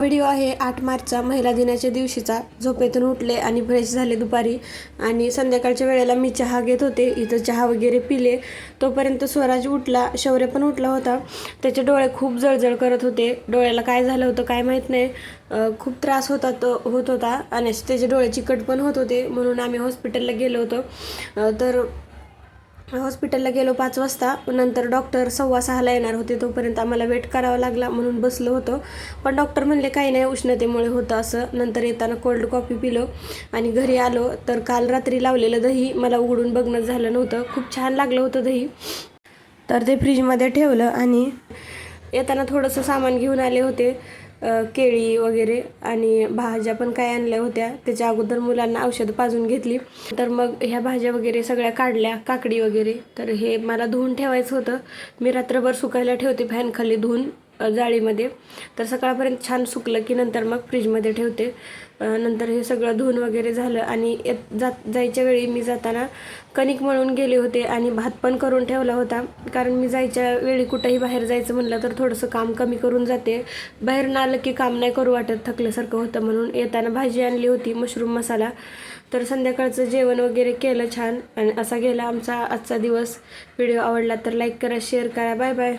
Video आहे 8 मार्चचा महिला दिनाच्या दिवशीचा. झोपेतून उठले आणि फ्रेश झाले दुपारी आणि संध्याकाळच्या वेळेला मी चहा घेत होते. इथं चहा वगैरे पिले. तोपर्यंत स्वराज उठला, शौर्य पण उठला होता. त्याचे डोळे खूप जळजळ करत होते. डोळ्याला काय झालं होतं काय माहीत नाही. खूप त्रास होत होता आणि त्याचे डोळे चिकट पण होत होते. म्हणून आम्ही हॉस्पिटलला गेलो होतो. तर हॉस्पिटलला गेलो 5 वाजता. नंतर डॉक्टर 5:15ला येणार होते. तोपर्यंत आम्हाला वेट करावा लागला म्हणून बसलो होतो. पण डॉक्टर म्हणले काही नाही, उष्णतेमुळे होतं असं. नंतर येताना कोल्ड कॉफी पिलो आणि घरी आलो. तर काल रात्री लावलेलं दही मला उघडून बघणं झालं नव्हतं. खूप छान लागलं होतं दही. तर ते फ्रीजमध्ये ठेवलं आणि येताना थोडंसं सामान घेऊन आले होते. केळी वगैरे आणि भाज्या पण काय आणल्या होत्या. त्याच्या अगोदर मुलांना औषधं पाजून घेतली. तर मग ह्या भाज्या वगैरे सगळ्या काढल्या, काकडी वगैरे. तर हे मला धुवून ठेवायचं होतं. मी रात्रभर सुकायला ठेवते फॅनखाली धुवून जाळीमध्ये. तर सकाळपर्यंत छान सुकलं की नंतर मग फ्रीजमध्ये ठेवते. नंतर हे सगळं धुवून वगैरे झालं आणि जायच्या वेळी मी जाताना कणिक मळून गेले होते आणि भात पण करून ठेवला होता. कारण मी जायच्या वेळी कुठंही बाहेर जायचं म्हणलं तर थोडंसं काम कमी करून जाते. बाहेरून आलं की काम नाही करू वाटत, थकल्यासारखं होतं. म्हणून येताना भाजी आणली होती मशरूम मसाला. तर संध्याकाळचं जेवण वगैरे केलं छान आणि असा गेला आमचा आजचा दिवस. व्हिडिओ आवडला तर लाईक करा, शेअर करा. Bye bye.